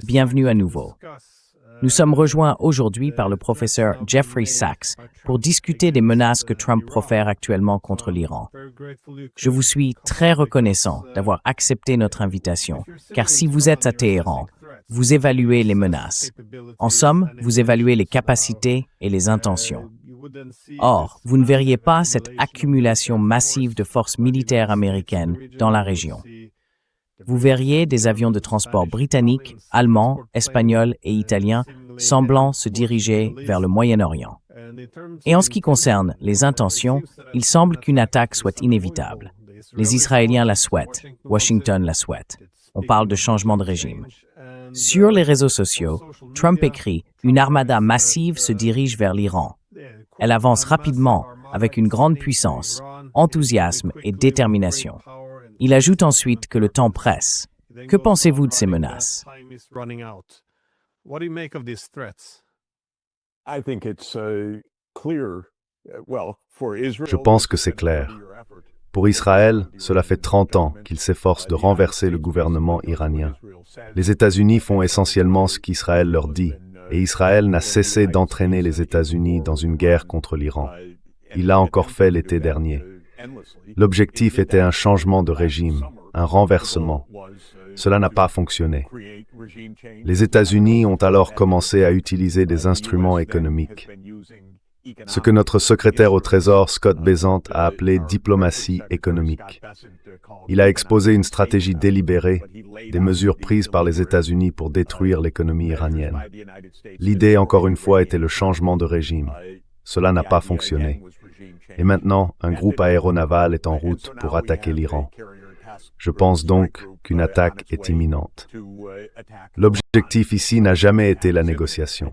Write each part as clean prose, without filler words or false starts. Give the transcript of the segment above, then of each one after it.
Bienvenue à nouveau. Nous sommes rejoints aujourd'hui par le professeur Jeffrey Sachs pour discuter des menaces que Trump profère actuellement contre l'Iran. Je vous suis très reconnaissant d'avoir accepté notre invitation, car si vous êtes à Téhéran, vous évaluez les menaces. En somme, vous évaluez les capacités et les intentions. Or, vous ne verriez pas cette accumulation massive de forces militaires américaines dans la région. Vous verriez des avions de transport britanniques, allemands, espagnols et italiens semblant se diriger vers le Moyen-Orient. Et en ce qui concerne les intentions, il semble qu'une attaque soit inévitable. Les Israéliens la souhaitent, Washington la souhaite. On parle de changement de régime. Sur les réseaux sociaux, Trump écrit « Une armada massive se dirige vers l'Iran. Elle avance rapidement avec une grande puissance, enthousiasme et détermination. » Il ajoute ensuite que le temps presse. Que pensez-vous de ces menaces? Je pense que c'est clair. Pour Israël, cela fait 30 ans qu'il s'efforce de renverser le gouvernement iranien. Les États-Unis font essentiellement ce qu'Israël leur dit, et Israël n'a cessé d'entraîner les États-Unis dans une guerre contre l'Iran. Il l'a encore fait l'été dernier. L'objectif était un changement de régime, un renversement. Cela n'a pas fonctionné. Les États-Unis ont alors commencé à utiliser des instruments économiques. Ce que notre secrétaire au Trésor, Scott Bessent, a appelé diplomatie économique. Il a exposé une stratégie délibérée, des mesures prises par les États-Unis pour détruire l'économie iranienne. L'idée, encore une fois, était le changement de régime. Cela n'a pas fonctionné. Et maintenant, un groupe aéronaval est en route pour attaquer l'Iran. Je pense donc qu'une attaque est imminente. L'objectif ici n'a jamais été la négociation.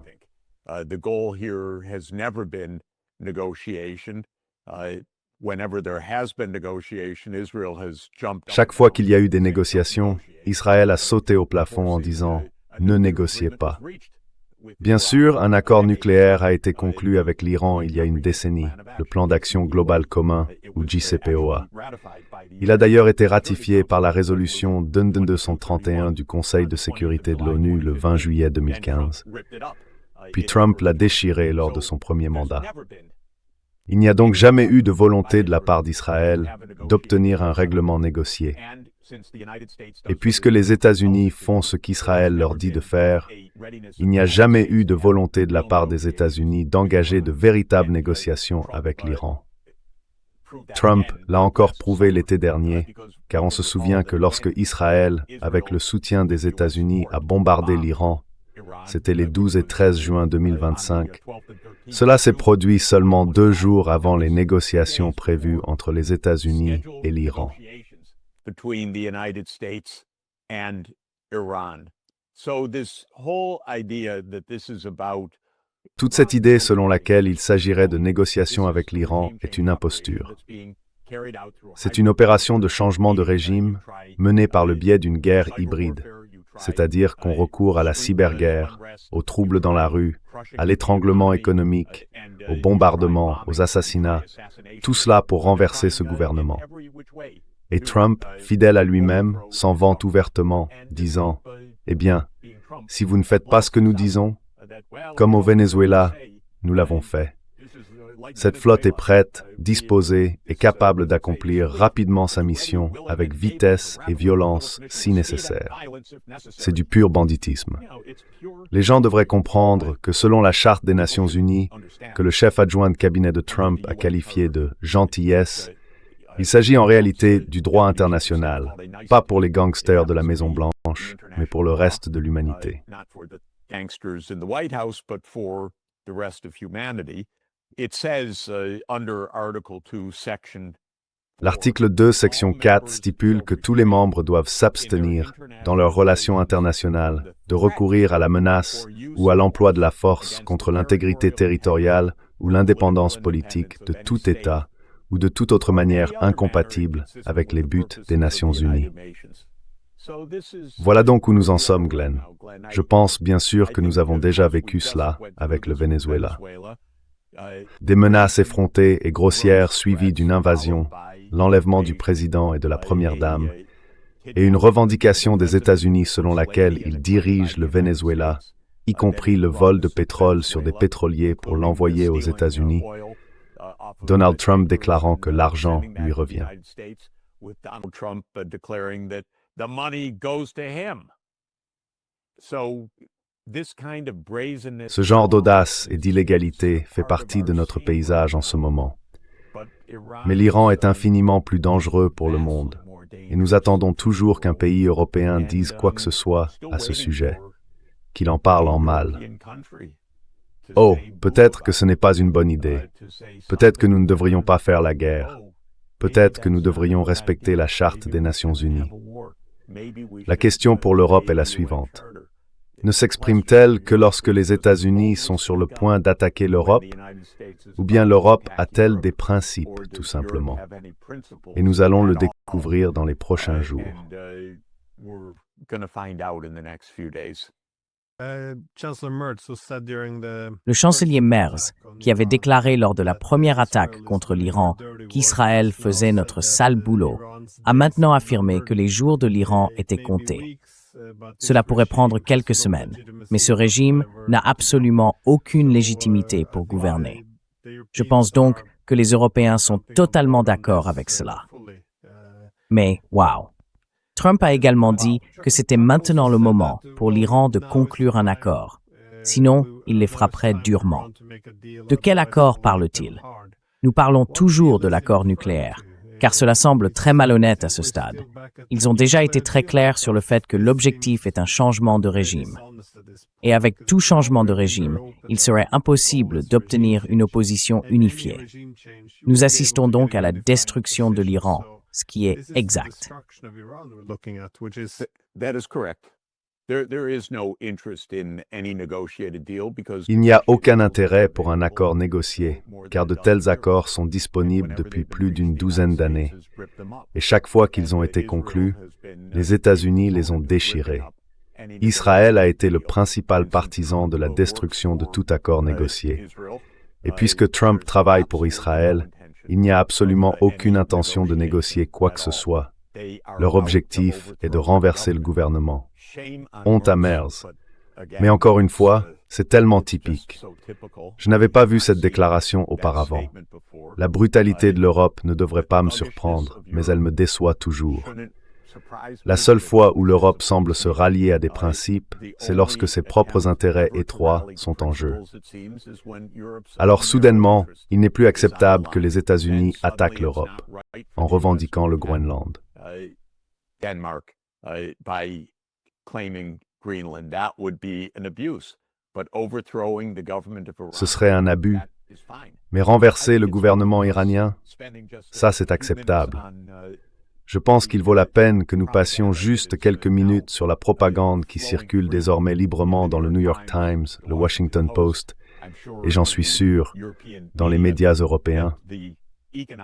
Chaque fois qu'il y a eu des négociations, Israël a sauté au plafond en disant « Ne négociez pas ». Bien sûr, un accord nucléaire a été conclu avec l'Iran il y a une décennie, le plan d'action global commun, ou JCPOA. Il a d'ailleurs été ratifié par la résolution 2231 du Conseil de sécurité de l'ONU le 20 juillet 2015. Puis Trump l'a déchiré lors de son premier mandat. Il n'y a donc jamais eu de volonté de la part d'Israël d'obtenir un règlement négocié. Et puisque les États-Unis font ce qu'Israël leur dit de faire, il n'y a jamais eu de volonté de la part des États-Unis d'engager de véritables négociations avec l'Iran. Trump l'a encore prouvé l'été dernier, car on se souvient que lorsque Israël, avec le soutien des États-Unis, a bombardé l'Iran, c'était les 12 et 13 juin 2025, cela s'est produit seulement 2 jours avant les négociations prévues entre les États-Unis et l'Iran. Between the United States and Iran. So this whole idea that this is about Toute cette idée selon laquelle il s'agirait de négociations avec l'Iran est une imposture. C'est une opération de changement de régime menée par le biais d'une guerre hybride, c'est-à-dire qu'on recourt à la cyberguerre, aux troubles dans la rue, à l'étranglement économique, aux bombardements, aux assassinats, tout cela pour renverser ce gouvernement. Et Trump, fidèle à lui-même, s'en vante ouvertement, disant « Eh bien, si vous ne faites pas ce que nous disons, comme au Venezuela, nous l'avons fait. Cette flotte est prête, disposée et capable d'accomplir rapidement sa mission avec vitesse et violence si nécessaire. C'est du pur banditisme. Les gens devraient comprendre que selon la Charte des Nations Unies, que le chef adjoint de cabinet de Trump a qualifié de « gentillesse », il s'agit en réalité du droit international, pas pour les gangsters de la Maison-Blanche, mais pour le reste de l'humanité. L'article 2, section 4 stipule que tous les membres doivent s'abstenir, dans leurs relations internationales, de recourir à la menace ou à l'emploi de la force contre l'intégrité territoriale ou l'indépendance politique de tout État ou de toute autre manière incompatible avec les buts des Nations Unies. Voilà donc où nous en sommes, Glenn. Je pense bien sûr que nous avons déjà vécu cela avec le Venezuela. Des menaces effrontées et grossières suivies d'une invasion, l'enlèvement du président et de la première dame, et une revendication des États-Unis selon laquelle ils dirigent le Venezuela, y compris le vol de pétrole sur des pétroliers pour l'envoyer aux États-Unis, Donald Trump déclarant que l'argent lui revient. Ce genre d'audace et d'illégalité fait partie de notre paysage en ce moment. Mais l'Iran est infiniment plus dangereux pour le monde, et nous attendons toujours qu'un pays européen dise quoi que ce soit à ce sujet, qu'il en parle en mal. Oh, peut-être que ce n'est pas une bonne idée. Peut-être que nous ne devrions pas faire la guerre. Peut-être que nous devrions respecter la Charte des Nations Unies. La question pour l'Europe est la suivante. Ne s'exprime-t-elle que lorsque les États-Unis sont sur le point d'attaquer l'Europe? Ou bien l'Europe a-t-elle des principes, tout simplement? Et nous allons le découvrir dans les prochains jours. Le chancelier Merz, qui avait déclaré lors de la première attaque contre l'Iran qu'Israël faisait notre sale boulot, a maintenant affirmé que les jours de l'Iran étaient comptés. Cela pourrait prendre quelques semaines, mais ce régime n'a absolument aucune légitimité pour gouverner. Je pense donc que les Européens sont totalement d'accord avec cela. Mais, wow! Trump a également dit que c'était maintenant le moment pour l'Iran de conclure un accord. Sinon, il les frapperait durement. De quel accord parle-t-il? Nous parlons toujours de l'accord nucléaire, car cela semble très malhonnête à ce stade. Ils ont déjà été très clairs sur le fait que l'objectif est un changement de régime. Et avec tout changement de régime, il serait impossible d'obtenir une opposition unifiée. Nous assistons donc à la destruction de l'Iran, ce qui est exact. Il n'y a aucun intérêt pour un accord négocié, car de tels accords sont disponibles depuis plus d'une douzaine d'années. Et chaque fois qu'ils ont été conclus, les États-Unis les ont déchirés. Israël a été le principal partisan de la destruction de tout accord négocié. Et puisque Trump travaille pour Israël, il n'y a absolument aucune intention de négocier quoi que ce soit. Leur objectif est de renverser le gouvernement. Honte à Merz. Mais encore une fois, c'est tellement typique. Je n'avais pas vu cette déclaration auparavant. La brutalité de l'Europe ne devrait pas me surprendre, mais elle me déçoit toujours. La seule fois où l'Europe semble se rallier à des principes, c'est lorsque ses propres intérêts étroits sont en jeu. Alors soudainement, il n'est plus acceptable que les États-Unis attaquent l'Europe, en revendiquant le Groenland. Ce serait un abus. Mais renverser le gouvernement iranien, ça c'est acceptable. Je pense qu'il vaut la peine que nous passions juste quelques minutes sur la propagande qui circule désormais librement dans le New York Times, le Washington Post, et j'en suis sûr, dans les médias européens,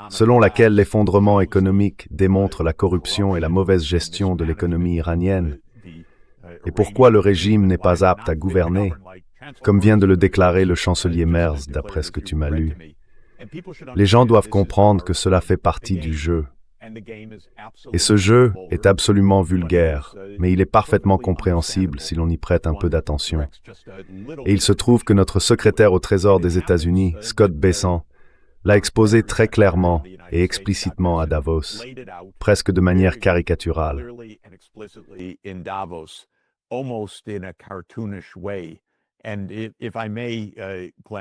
selon laquelle l'effondrement économique démontre la corruption et la mauvaise gestion de l'économie iranienne, et pourquoi le régime n'est pas apte à gouverner, comme vient de le déclarer le chancelier Merz, d'après ce que tu m'as lu. Les gens doivent comprendre que cela fait partie du jeu. Et ce jeu est absolument vulgaire, mais il est parfaitement compréhensible si l'on y prête un peu d'attention. Et il se trouve que notre secrétaire au Trésor des États-Unis, Scott Bessent, l'a exposé très clairement et explicitement à Davos, presque de manière caricaturale.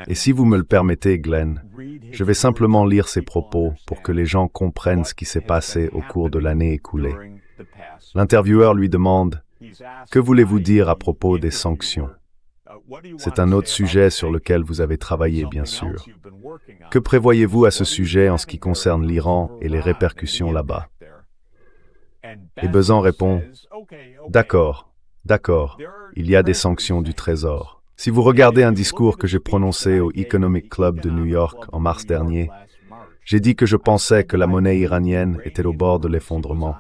Et si vous me le permettez, Glenn, je vais simplement lire ces propos pour que les gens comprennent ce qui s'est passé au cours de l'année écoulée. L'intervieweur lui demande « Que voulez-vous dire à propos des sanctions ?» C'est un autre sujet sur lequel vous avez travaillé, bien sûr. Que prévoyez-vous à ce sujet en ce qui concerne l'Iran et les répercussions là-bas? Et Bessent répond « D'accord, d'accord, il y a des sanctions du Trésor. » Si vous regardez un discours que j'ai prononcé au Economic Club de New York en mars dernier, j'ai dit que je pensais que la monnaie iranienne était au bord de l'effondrement,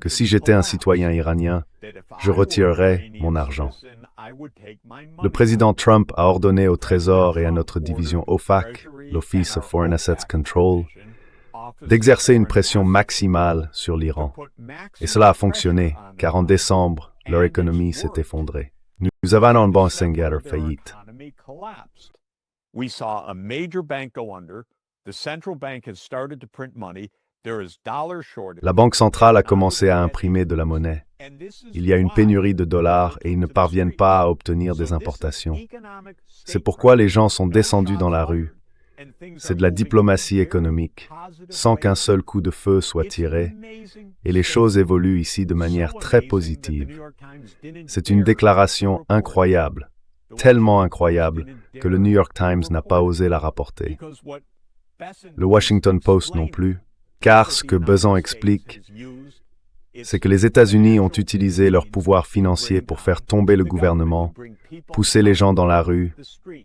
que si j'étais un citoyen iranien, je retirerais mon argent. Le président Trump a ordonné au Trésor et à notre division OFAC, l'Office of Foreign Assets Control, d'exercer une pression maximale sur l'Iran. Et cela a fonctionné, car en décembre, leur économie s'est effondrée. Nous avons un banque centrale faillite. We saw a major bank go under. The central bank has started to print money. There is dollar shortage. La Banque centrale a commencé à imprimer de la monnaie. Il y a une pénurie de dollars et ils ne parviennent pas à obtenir des importations. C'est pourquoi les gens sont descendus dans la rue. C'est de la diplomatie économique, sans qu'un seul coup de feu soit tiré, et les choses évoluent ici de manière très positive. C'est une déclaration incroyable, tellement incroyable que le New York Times n'a pas osé la rapporter. Le Washington Post non plus, car ce que Besant explique, c'est que les États-Unis ont utilisé leur pouvoir financier pour faire tomber le gouvernement, pousser les gens dans la rue,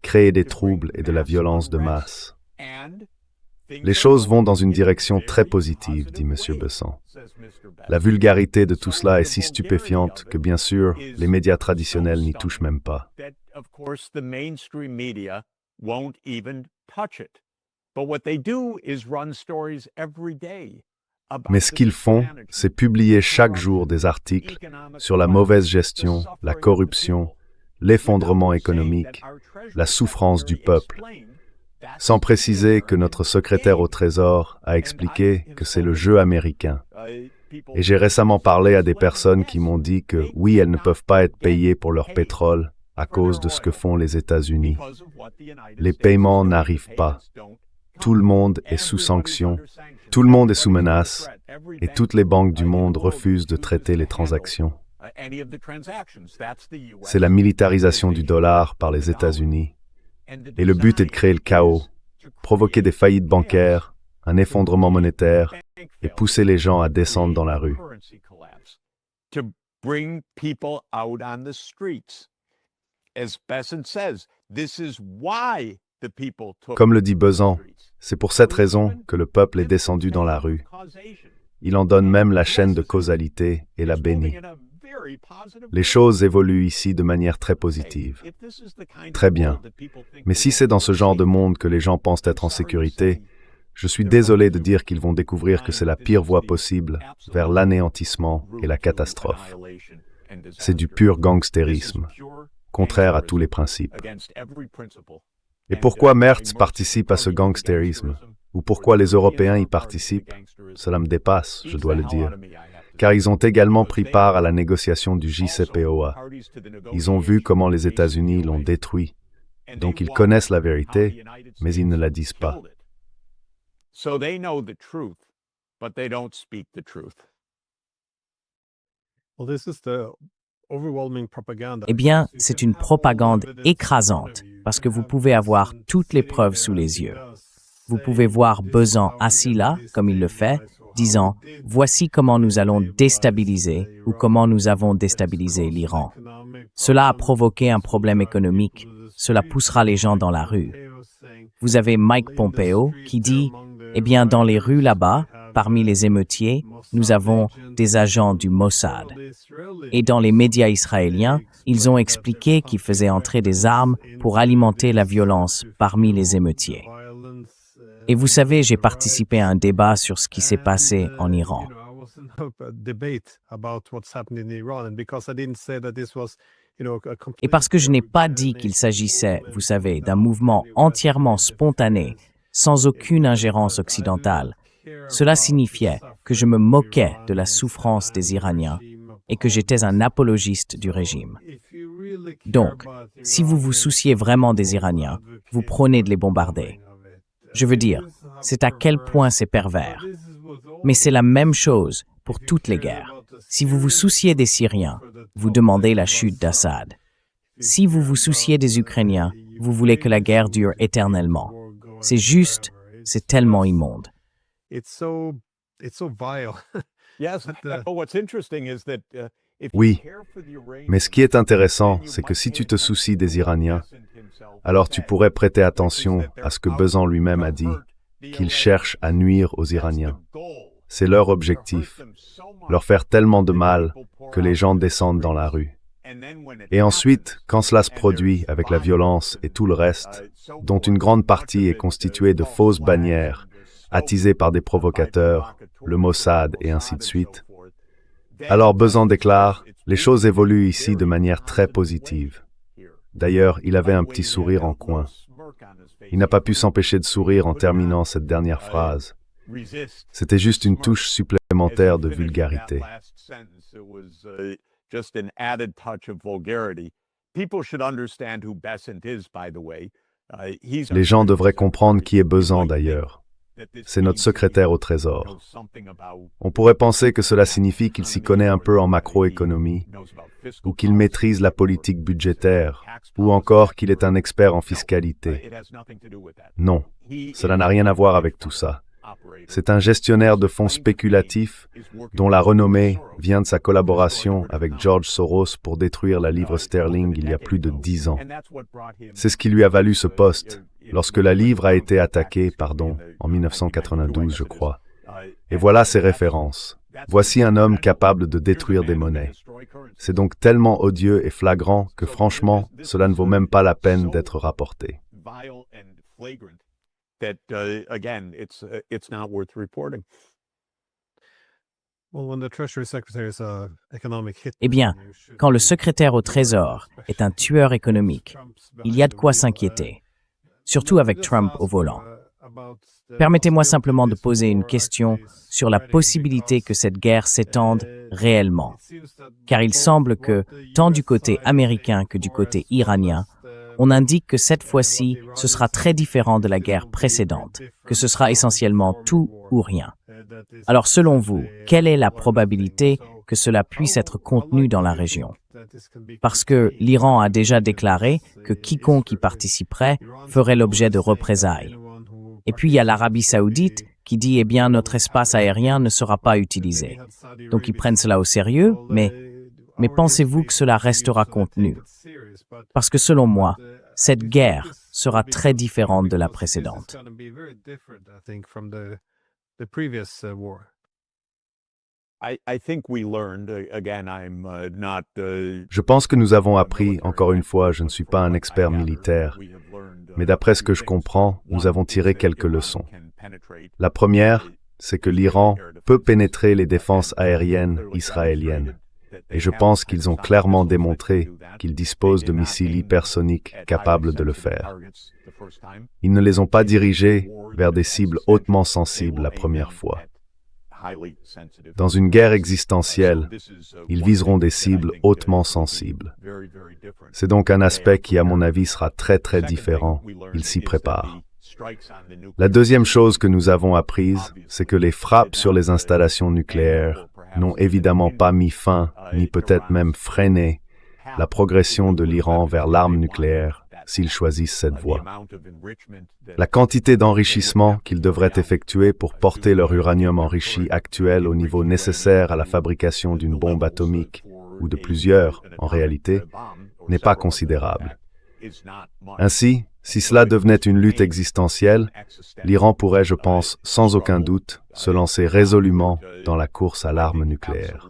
créer des troubles et de la violence de masse. Les choses vont dans une direction très positive, dit M. Besant. La vulgarité de tout cela est si stupéfiante que, bien sûr, les médias traditionnels n'y touchent même pas. Mais ce qu'ils font, c'est publier chaque jour des articles sur la mauvaise gestion, la corruption, l'effondrement économique, la souffrance du peuple, sans préciser que notre secrétaire au Trésor a expliqué que c'est le jeu américain. Et j'ai récemment parlé à des personnes qui m'ont dit que oui, elles ne peuvent pas être payées pour leur pétrole à cause de ce que font les États-Unis. Les paiements n'arrivent pas. Tout le monde est sous sanction, tout le monde est sous menace, et toutes les banques du monde refusent de traiter les transactions. C'est la militarisation du dollar par les États-Unis. Et le but est de créer le chaos, provoquer des faillites bancaires, un effondrement monétaire, et pousser les gens à descendre dans la rue. Comme le dit Besant, c'est pour cette raison que le peuple est descendu dans la rue. Il en donne même la chaîne de causalité et la bénit. Les choses évoluent ici de manière très positive. Très bien. Mais si c'est dans ce genre de monde que les gens pensent être en sécurité, je suis désolé de dire qu'ils vont découvrir que c'est la pire voie possible vers l'anéantissement et la catastrophe. C'est du pur gangstérisme, contraire à tous les principes. Et pourquoi Merz participe à ce gangstérisme? Ou pourquoi les Européens y participent? Cela me dépasse, je dois le dire. Car ils ont également pris part à la négociation du JCPOA. Ils ont vu comment les États-Unis l'ont détruit. Donc ils connaissent la vérité, mais ils ne la disent pas. Eh bien, c'est une propagande écrasante, parce que vous pouvez avoir toutes les preuves sous les yeux. Vous pouvez voir Besant assis là, comme il le fait, disant « Voici comment nous allons déstabiliser ou comment nous avons déstabilisé l'Iran. Cela a provoqué un problème économique, cela poussera les gens dans la rue. » Vous avez Mike Pompeo qui dit « Eh bien, dans les rues là-bas, parmi les émeutiers, nous avons des agents du Mossad. » Et dans les médias israéliens, ils ont expliqué qu'ils faisaient entrer des armes pour alimenter la violence parmi les émeutiers. Et vous savez, j'ai participé à un débat sur ce qui s'est passé en Iran. Et parce que je n'ai pas dit qu'il s'agissait, vous savez, d'un mouvement entièrement spontané, sans aucune ingérence occidentale, cela signifiait que je me moquais de la souffrance des Iraniens et que j'étais un apologiste du régime. Donc, si vous vous souciez vraiment des Iraniens, vous prônez de les bombarder. Je veux dire, c'est à quel point c'est pervers. Mais c'est la même chose pour toutes les guerres. Si vous vous souciez des Syriens, vous demandez la chute d'Assad. Si vous vous souciez des Ukrainiens, vous voulez que la guerre dure éternellement. C'est juste, c'est tellement immonde. Oui, mais ce qui est intéressant, c'est que si tu te soucies des Iraniens, alors tu pourrais prêter attention à ce que Besant lui-même a dit, qu'ils cherchent à nuire aux Iraniens. C'est leur objectif, leur faire tellement de mal que les gens descendent dans la rue. Et ensuite, quand cela se produit avec la violence et tout le reste, dont une grande partie est constituée de fausses bannières, attisé par des provocateurs, le Mossad et ainsi de suite. Alors Bezan déclare, les choses évoluent ici de manière très positive. D'ailleurs, il avait un petit sourire en coin. Il n'a pas pu s'empêcher de sourire en terminant cette dernière phrase. C'était juste une touche supplémentaire de vulgarité. Les gens devraient comprendre qui est Bezan d'ailleurs. C'est notre secrétaire au Trésor. On pourrait penser que cela signifie qu'il s'y connaît un peu en macroéconomie, ou qu'il maîtrise la politique budgétaire, ou encore qu'il est un expert en fiscalité. Non, cela n'a rien à voir avec tout ça. C'est un gestionnaire de fonds spéculatifs dont la renommée vient de sa collaboration avec George Soros pour détruire la livre sterling il y a plus de 10 ans. C'est ce qui lui a valu ce poste, lorsque la livre a été attaquée, en 1992, je crois. Et voilà ses références. Voici un homme capable de détruire des monnaies. C'est donc tellement odieux et flagrant que franchement, cela ne vaut même pas la peine d'être rapporté. Eh bien, quand le secrétaire au Trésor est un tueur économique, il y a de quoi s'inquiéter, surtout avec Trump au volant. Permettez-moi simplement de poser une question sur la possibilité que cette guerre s'étende réellement, car il semble que, tant du côté américain que du côté iranien, on indique que cette fois-ci, ce sera très différent de la guerre précédente, que ce sera essentiellement tout ou rien. Alors selon vous, quelle est la probabilité que cela puisse être contenu dans la région? Parce que l'Iran a déjà déclaré que quiconque y participerait ferait l'objet de représailles. Et puis il y a l'Arabie saoudite qui dit « Eh bien, notre espace aérien ne sera pas utilisé ». Donc ils prennent cela au sérieux, mais pensez-vous que cela restera contenu? Parce que selon moi, cette guerre sera très différente de la précédente. Je pense que nous avons appris, encore une fois, je ne suis pas un expert militaire, mais d'après ce que je comprends, nous avons tiré quelques leçons. La première, c'est que l'Iran peut pénétrer les défenses aériennes israéliennes. Et je pense qu'ils ont clairement démontré qu'ils disposent de missiles hypersoniques capables de le faire. Ils ne les ont pas dirigés vers des cibles hautement sensibles la première fois. Dans une guerre existentielle, ils viseront des cibles hautement sensibles. C'est donc un aspect qui, à mon avis, sera très très différent. Ils s'y préparent. La deuxième chose que nous avons apprise, c'est que les frappes sur les installations nucléaires n'ont évidemment pas mis fin, ni peut-être même freiné, la progression de l'Iran vers l'arme nucléaire s'ils choisissent cette voie. La quantité d'enrichissement qu'ils devraient effectuer pour porter leur uranium enrichi actuel au niveau nécessaire à la fabrication d'une bombe atomique, ou de plusieurs, en réalité, n'est pas considérable. Ainsi, si cela devenait une lutte existentielle, l'Iran pourrait, je pense, sans aucun doute, se lancer résolument dans la course à l'arme nucléaire.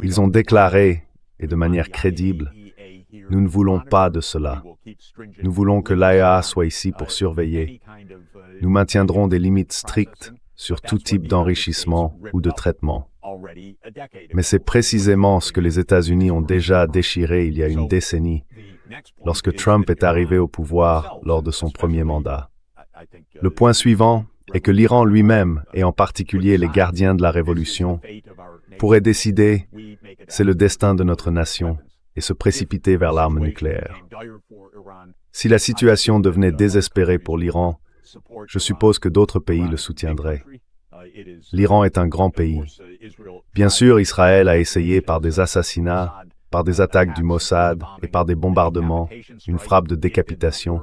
Ils ont déclaré, et de manière crédible, « Nous ne voulons pas de cela. Nous voulons que l'AIA soit ici pour surveiller. Nous maintiendrons des limites strictes sur tout type d'enrichissement ou de traitement. » Mais c'est précisément ce que les États-Unis ont déjà déchiré il y a une décennie, lorsque Trump est arrivé au pouvoir lors de son premier mandat. Le point suivant est que l'Iran lui-même, et en particulier les gardiens de la révolution, pourrait décider « c'est le destin de notre nation » et se précipiter vers l'arme nucléaire. Si la situation devenait désespérée pour l'Iran, je suppose que d'autres pays le soutiendraient. L'Iran est un grand pays. Bien sûr, Israël a essayé par des assassinats, par des attaques du Mossad et par des bombardements, une frappe de décapitation.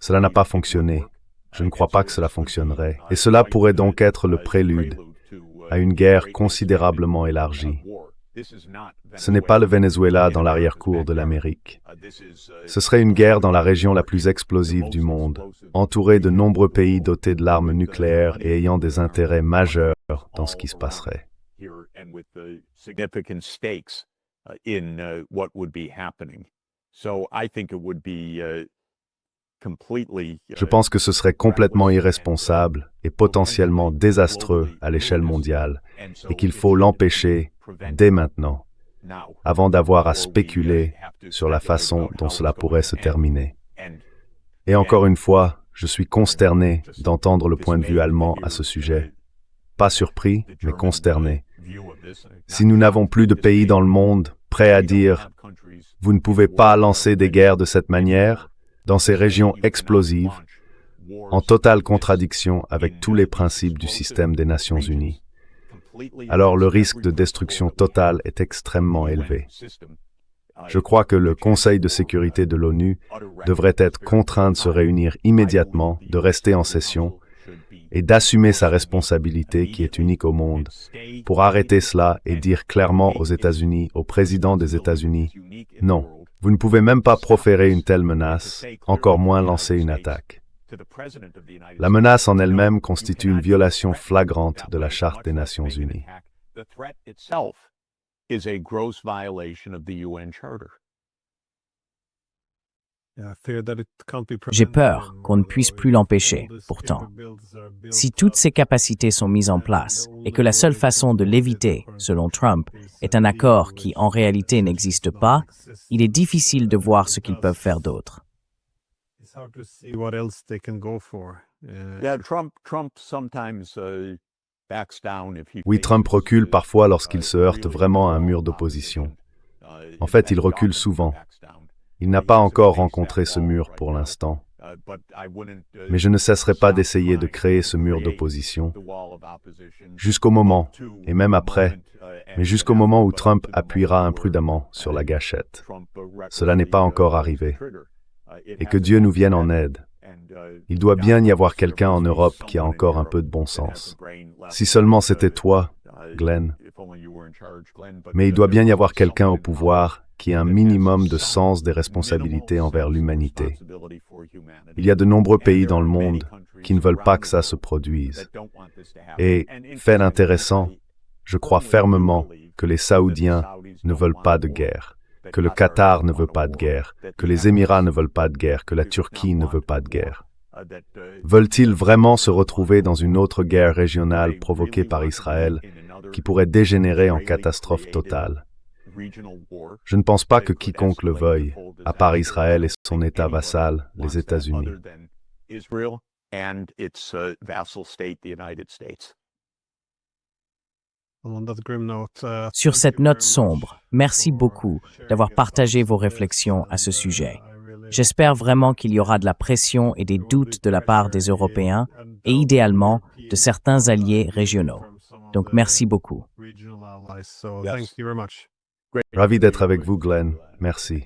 Cela n'a pas fonctionné. Je ne crois pas que cela fonctionnerait. Et cela pourrait donc être le prélude à une guerre considérablement élargie. Ce n'est pas le Venezuela dans l'arrière-cour de l'Amérique. Ce serait une guerre dans la région la plus explosive du monde, entourée de nombreux pays dotés de l'arme nucléaire et ayant des intérêts majeurs dans ce qui se passerait. in what would be happening. So I think it would be completely. Je pense que ce serait complètement irresponsable et potentiellement désastreux à l'échelle mondiale et qu'il faut l'empêcher dès maintenant, avant d'avoir à spéculer sur la façon dont cela pourrait se terminer. Et encore une fois, je suis consterné d'entendre le point de vue allemand à ce sujet. Pas surpris, mais consterné. Si nous n'avons plus de pays dans le monde prêts à dire « Vous ne pouvez pas lancer des guerres de cette manière », dans ces régions explosives, en totale contradiction avec tous les principes du système des Nations Unies, alors le risque de destruction totale est extrêmement élevé. Je crois que le Conseil de sécurité de l'ONU devrait être contraint de se réunir immédiatement, de rester en session et d'assumer sa responsabilité qui est unique au monde, pour arrêter cela et dire clairement aux États-Unis, au président des États-Unis, « Non, vous ne pouvez même pas proférer une telle menace, encore moins lancer une attaque. » La menace en elle-même constitue une violation flagrante de la Charte des Nations Unies. J'ai peur qu'on ne puisse plus l'empêcher, pourtant. Si toutes ces capacités sont mises en place et que la seule façon de l'éviter, selon Trump, est un accord qui en réalité n'existe pas, il est difficile de voir ce qu'ils peuvent faire d'autre. Oui, Trump recule parfois lorsqu'il se heurte vraiment à un mur d'opposition. En fait, il recule souvent. Il n'a pas encore rencontré ce mur pour l'instant. Mais je ne cesserai pas d'essayer de créer ce mur d'opposition jusqu'au moment, et même après, mais jusqu'au moment où Trump appuiera imprudemment sur la gâchette. Cela n'est pas encore arrivé. Et que Dieu nous vienne en aide. Il doit bien y avoir quelqu'un en Europe qui a encore un peu de bon sens. Si seulement c'était toi, Glenn. Mais il doit bien y avoir quelqu'un au pouvoir qui a un minimum de sens des responsabilités envers l'humanité. Il y a de nombreux pays dans le monde qui ne veulent pas que ça se produise. Et, fait intéressant, je crois fermement que les Saoudiens ne veulent pas de guerre, que le Qatar ne veut pas de guerre, que les Émirats ne veulent pas de guerre, que la Turquie ne veut pas de guerre. Veulent-ils vraiment se retrouver dans une autre guerre régionale provoquée par Israël qui pourrait dégénérer en catastrophe totale? Je ne pense pas que quiconque le veuille, à part Israël et son État vassal, les États-Unis. Sur cette note sombre, merci beaucoup d'avoir partagé vos réflexions à ce sujet. J'espère vraiment qu'il y aura de la pression et des doutes de la part des Européens et idéalement de certains alliés régionaux. Donc merci beaucoup. Ravi d'être avec vous, Glenn. Merci.